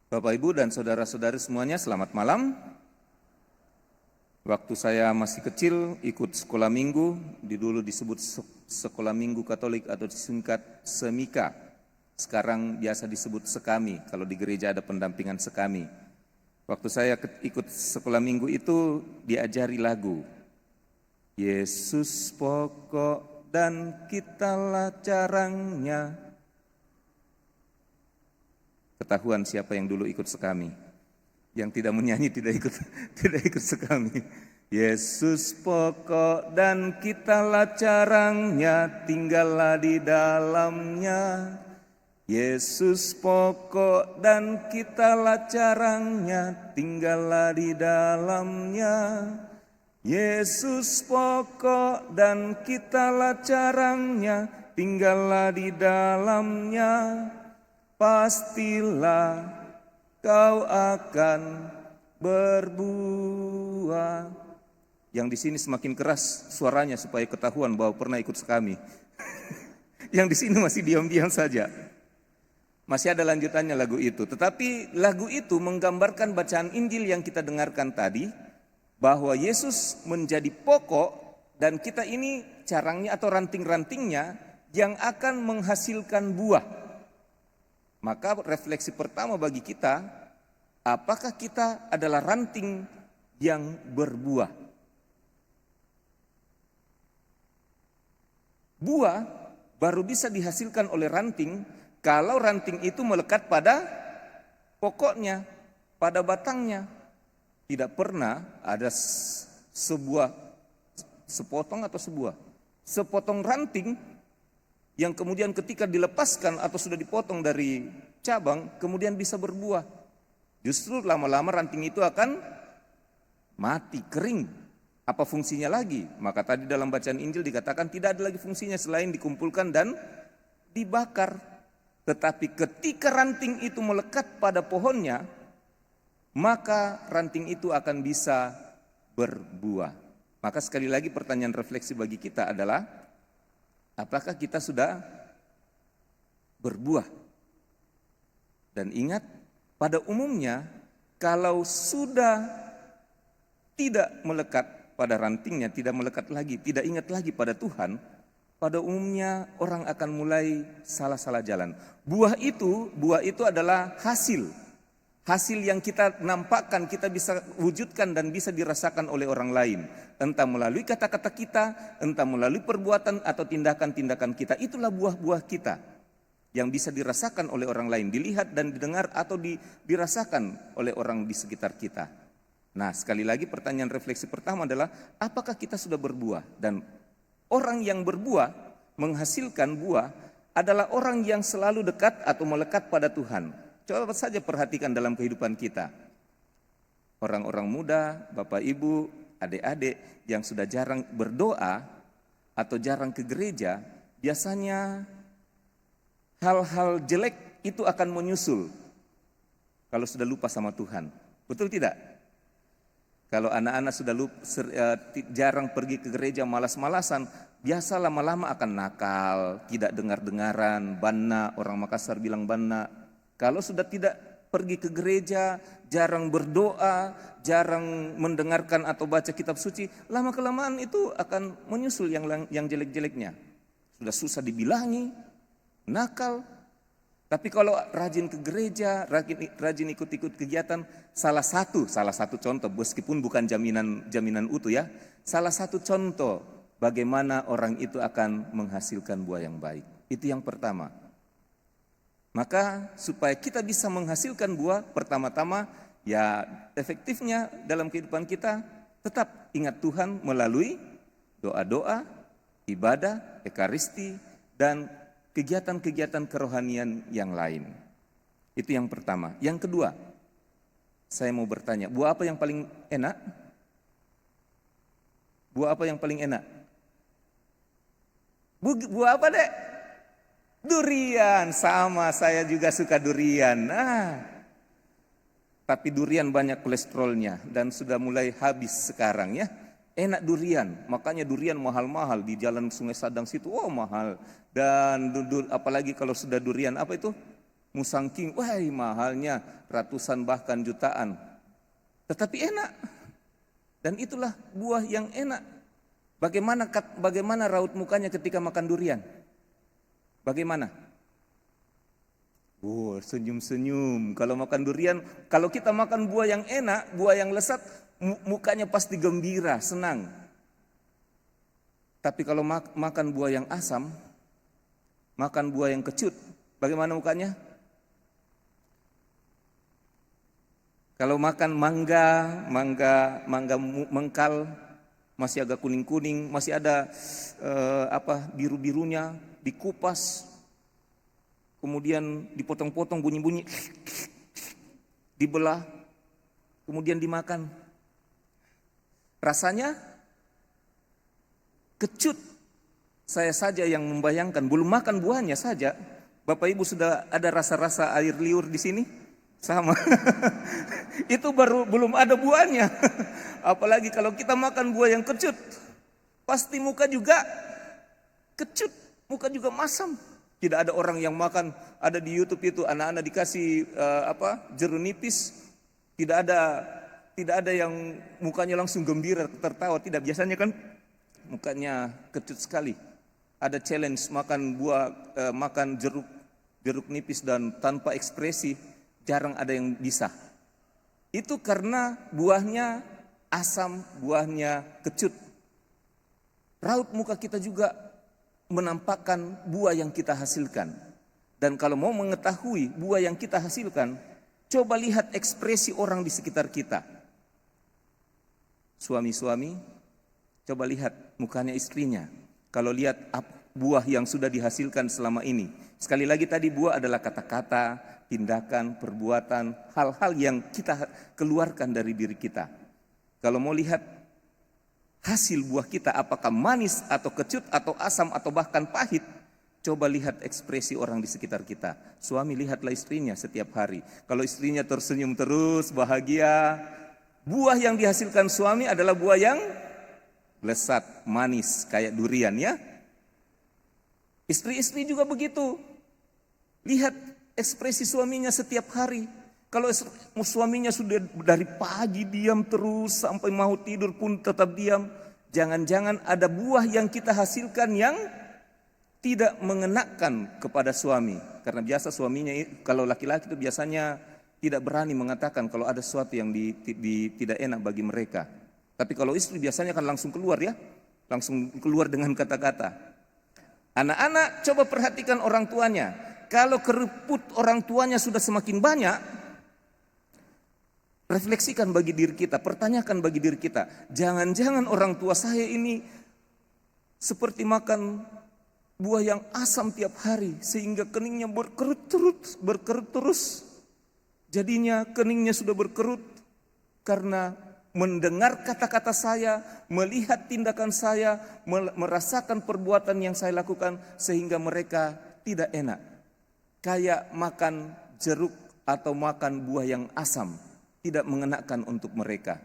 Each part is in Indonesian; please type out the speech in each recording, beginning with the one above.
Bapak, Ibu, dan saudara-saudari semuanya, selamat malam. Waktu saya masih kecil ikut sekolah minggu, dulu disebut sekolah minggu Katolik atau disingkat Semika. Sekarang biasa disebut Sekami, kalau di gereja ada pendampingan Sekami. Waktu saya ikut sekolah minggu itu diajari lagu. Yesus pokok dan kitalah carangnya. Ketahuan siapa yang dulu ikut Sekami. Yang tidak menyanyi tidak ikut Sekami. Yesus pokok dan kitalah carangnya, tinggallah di dalamnya. Yesus pokok dan kitalah carangnya, tinggallah di dalamnya. Yesus pokok dan kitalah carangnya, tinggallah di dalamnya. Pastilah kau akan berbuah. Yang di sini semakin keras suaranya supaya ketahuan bahwa pernah ikut Sekami. Yang di sini masih diam-diam saja. Masih ada lanjutannya lagu itu. Tetapi lagu itu menggambarkan bacaan Injil yang kita dengarkan tadi, bahwa Yesus menjadi pokok dan kita ini carangnya atau ranting-rantingnya yang akan menghasilkan buah. Maka refleksi pertama bagi kita, apakah kita adalah ranting yang berbuah? Buah baru bisa dihasilkan oleh ranting kalau ranting itu melekat pada pokoknya, pada batangnya. Tidak pernah ada sepotong ranting yang kemudian ketika dilepaskan atau sudah dipotong dari cabang, kemudian bisa berbuah. Justru lama-lama ranting itu akan mati, kering. Apa fungsinya lagi? Maka tadi dalam bacaan Injil dikatakan tidak ada lagi fungsinya selain dikumpulkan dan dibakar. Tetapi ketika ranting itu melekat pada pohonnya, maka ranting itu akan bisa berbuah. Maka sekali lagi pertanyaan refleksi bagi kita adalah, apakah kita sudah berbuah? Dan ingat, pada umumnya kalau sudah tidak melekat pada rantingnya, tidak melekat lagi, tidak ingat lagi pada Tuhan, pada umumnya orang akan mulai salah-salah jalan. Buah itu adalah hasil yang kita nampakkan, kita bisa wujudkan dan bisa dirasakan oleh orang lain. Entah melalui kata-kata kita, entah melalui perbuatan atau tindakan-tindakan kita. Itulah buah-buah kita yang bisa dirasakan oleh orang lain, dilihat dan didengar atau dirasakan oleh orang di sekitar kita. Nah, sekali lagi pertanyaan refleksi pertama adalah, apakah kita sudah berbuah? Dan orang yang berbuah, menghasilkan buah, adalah orang yang selalu dekat atau melekat pada Tuhan. Coba saja perhatikan dalam kehidupan kita. Orang-orang muda, Bapak Ibu, adik-adik yang sudah jarang berdoa atau jarang ke gereja, biasanya hal-hal jelek itu akan menyusul kalau sudah lupa sama Tuhan. Betul tidak? Kalau anak-anak sudah jarang pergi ke gereja, malas-malasan, biasa lama-lama akan nakal, tidak dengar-dengaran, banna, orang Makassar bilang banna. Kalau sudah tidak pergi ke gereja, jarang berdoa, jarang mendengarkan atau baca kitab suci, lama-kelamaan itu akan menyusul yang jelek-jeleknya. Sudah susah dibilangi, nakal. Tapi kalau rajin ke gereja, rajin ikut-ikut kegiatan, salah satu contoh, meskipun bukan jaminan utuh ya, salah satu contoh bagaimana orang itu akan menghasilkan buah yang baik. Itu yang pertama. Maka supaya kita bisa menghasilkan buah, pertama-tama ya efektifnya dalam kehidupan kita, tetap ingat Tuhan melalui doa-doa, ibadah, ekaristi, dan kegiatan-kegiatan kerohanian yang lain. Itu yang pertama. Yang kedua, saya mau bertanya, buah apa yang paling enak? Buah apa yang paling enak? Buah apa, Dek? Durian. Sama, saya juga suka durian. Tapi durian banyak kolesterolnya dan sudah mulai habis sekarang ya. Enak durian, makanya durian mahal-mahal di jalan Sungai Sadang situ, mahal. Dan apalagi kalau sudah durian apa itu? Musang king, wah mahalnya ratusan bahkan jutaan. Tetapi enak. Dan itulah buah yang enak. Bagaimana raut mukanya ketika makan durian? Bagaimana? Senyum-senyum. Kalau makan durian, kalau kita makan buah yang enak, buah yang lezat, mukanya pasti gembira, senang. Tapi kalau makan buah yang asam, makan buah yang kecut, bagaimana mukanya? Kalau makan mangga mengkal, masih agak kuning-kuning, masih ada biru-birunya, dikupas, kemudian dipotong-potong bunyi-bunyi, dibelah, kemudian dimakan. Rasanya kecut. Saya saja yang membayangkan, belum makan buahnya saja, Bapak Ibu sudah ada rasa-rasa air liur di sini? Sama. Itu baru belum ada buahnya. Apalagi kalau kita makan buah yang kecut, pasti muka juga kecut, muka juga masam. Tidak ada orang yang makan, ada di YouTube itu anak-anak dikasih jeruk nipis, tidak ada yang mukanya langsung gembira tertawa, tidak. Biasanya kan mukanya kecut sekali. Ada challenge makan jeruk nipis dan tanpa ekspresi, jarang ada yang bisa. Itu karena buahnya asam, buahnya kecut. Raut muka kita juga menampakkan buah yang kita hasilkan. Dan kalau mau mengetahui buah yang kita hasilkan, coba lihat ekspresi orang di sekitar kita. Suami-suami, coba lihat mukanya istrinya. Kalau lihat buah yang sudah dihasilkan selama ini. Sekali lagi tadi buah adalah kata-kata, tindakan, perbuatan, hal-hal yang kita keluarkan dari diri kita. Kalau mau lihat hasil buah kita apakah manis atau kecut atau asam atau bahkan pahit, coba lihat ekspresi orang di sekitar kita. Suami lihatlah istrinya setiap hari. Kalau istrinya tersenyum terus, bahagia, buah yang dihasilkan suami adalah buah yang lezat, manis, kayak durian ya. Istri-istri juga begitu. Lihat ekspresi suaminya setiap hari. Kalau suaminya sudah dari pagi diam terus sampai mau tidur pun tetap diam, jangan-jangan ada buah yang kita hasilkan yang tidak mengenakan kepada suami. Karena biasa suaminya, kalau laki-laki itu biasanya tidak berani mengatakan kalau ada sesuatu yang tidak enak bagi mereka. Tapi kalau istri biasanya kan langsung keluar ya, langsung keluar dengan kata-kata. Anak-anak coba perhatikan orang tuanya. Kalau keriput orang tuanya sudah semakin banyak, refleksikan bagi diri kita, pertanyakan bagi diri kita, jangan-jangan orang tua saya ini seperti makan buah yang asam tiap hari sehingga keningnya berkerut terus. Jadinya keningnya sudah berkerut karena mendengar kata-kata saya, melihat tindakan saya, merasakan perbuatan yang saya lakukan sehingga mereka tidak enak. Kayak makan jeruk atau makan buah yang asam, tidak mengenakan untuk mereka.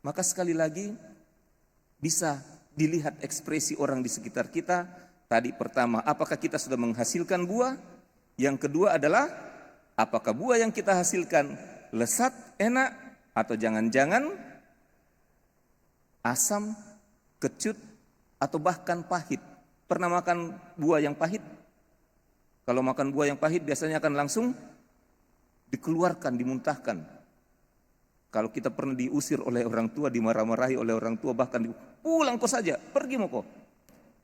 Maka sekali lagi bisa dilihat ekspresi orang di sekitar kita. Tadi pertama, apakah kita sudah menghasilkan buah? Yang kedua adalah apakah buah yang kita hasilkan lezat, enak, atau jangan-jangan asam, kecut, atau bahkan pahit. Pernah makan buah yang pahit? Kalau makan buah yang pahit biasanya akan langsung dikeluarkan, dimuntahkan. Kalau kita pernah diusir oleh orang tua, dimarah-marahi oleh orang tua, bahkan pulang kau saja, pergi mau kau.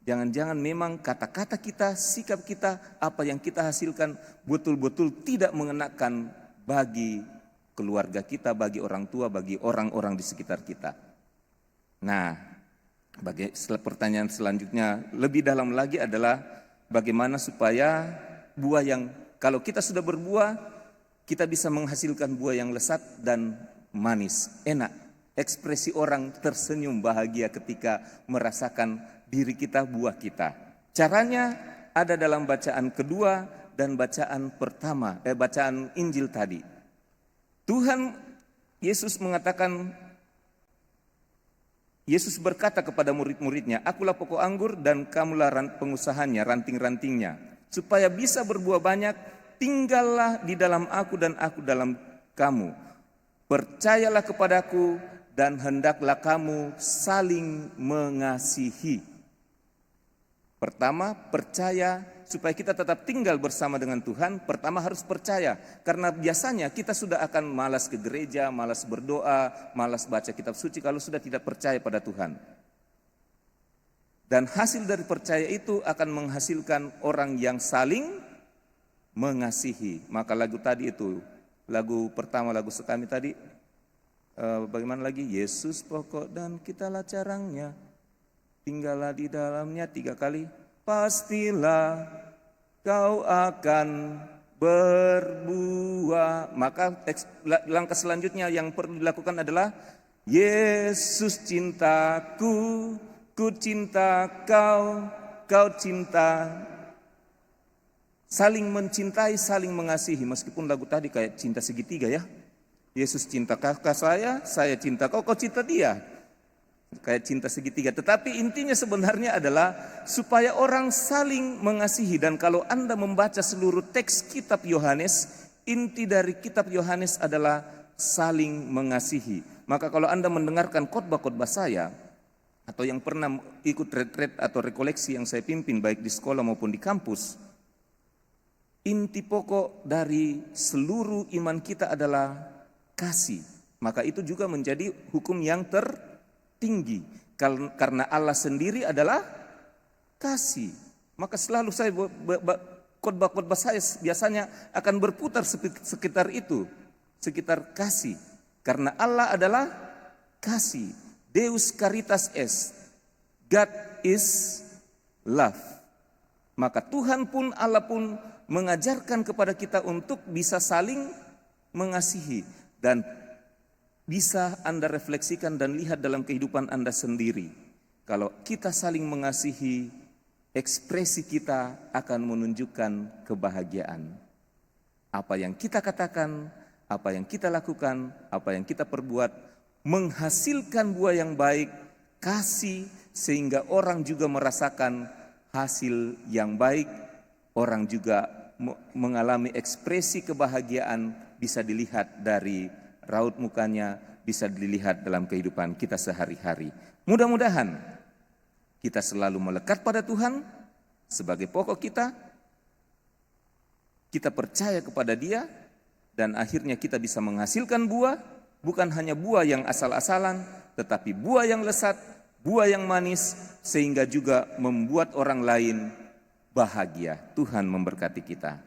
Jangan-jangan memang kata-kata kita, sikap kita, apa yang kita hasilkan betul-betul tidak mengenakan bagi keluarga kita, bagi orang tua, bagi orang-orang di sekitar kita. Nah, pertanyaan selanjutnya lebih dalam lagi adalah bagaimana supaya buah yang, kalau kita sudah berbuah, kita bisa menghasilkan buah yang lezat dan manis, enak. Ekspresi orang tersenyum bahagia ketika merasakan diri kita, buah kita. Caranya ada dalam bacaan kedua dan bacaan pertama, bacaan Injil tadi. Tuhan Yesus mengatakan, Yesus berkata kepada murid-muridnya, akulah pokok anggur dan kamulah pengusahanya, ranting-rantingnya. Supaya bisa berbuah banyak, tinggallah di dalam aku dan aku dalam kamu. Percayalah kepadaku dan hendaklah kamu saling mengasihi. Pertama, percaya. Supaya kita tetap tinggal bersama dengan Tuhan, pertama harus percaya. Karena biasanya kita sudah akan malas ke gereja, malas berdoa, malas baca kitab suci kalau sudah tidak percaya pada Tuhan. Dan hasil dari percaya itu akan menghasilkan orang yang saling mengasihi. Maka lagu tadi itu, lagu pertama, lagu sekami tadi, bagaimana lagi? Yesus pokok dan kitalah carangnya, tinggallah di dalamnya 3 kali. Pastilah kau akan berbuah. Maka langkah selanjutnya yang perlu dilakukan adalah Yesus cintaku, ku cinta kau, kau cinta. Saling mencintai, saling mengasihi. Meskipun lagu tadi kayak cinta segitiga ya. Yesus cinta kakak saya cinta kau, kau cinta dia. Kayak cinta segitiga. Tetapi intinya sebenarnya adalah supaya orang saling mengasihi. Dan kalau Anda membaca seluruh teks kitab Yohanes, inti dari kitab Yohanes adalah saling mengasihi. Maka kalau Anda mendengarkan khotbah-khotbah saya, atau yang pernah ikut retret atau rekoleksi yang saya pimpin baik di sekolah maupun di kampus, inti pokok dari seluruh iman kita adalah kasih. Maka itu juga menjadi hukum yang tertinggi. Karena Allah sendiri adalah kasih. Maka selalu saya khotbah-khotbah saya biasanya akan berputar sekitar itu, sekitar kasih. Karena Allah adalah kasih. Deus caritas est. God is love. Maka Tuhan pun, Allah pun mengajarkan kepada kita untuk bisa saling mengasihi. Dan bisa Anda refleksikan dan lihat dalam kehidupan Anda sendiri. Kalau kita saling mengasihi, ekspresi kita akan menunjukkan kebahagiaan. Apa yang kita katakan, apa yang kita lakukan, apa yang kita perbuat, menghasilkan buah yang baik, kasih, sehingga orang juga merasakan hasil yang baik. Orang juga mengalami ekspresi kebahagiaan, bisa dilihat dari raut mukanya, bisa dilihat dalam kehidupan kita sehari-hari. Mudah-mudahan kita selalu melekat pada Tuhan sebagai pokok kita. Kita percaya kepada Dia dan akhirnya kita bisa menghasilkan buah, bukan hanya buah yang asal-asalan, tetapi buah yang lezat, buah yang manis, sehingga juga membuat orang lain bahagia. Tuhan memberkati kita.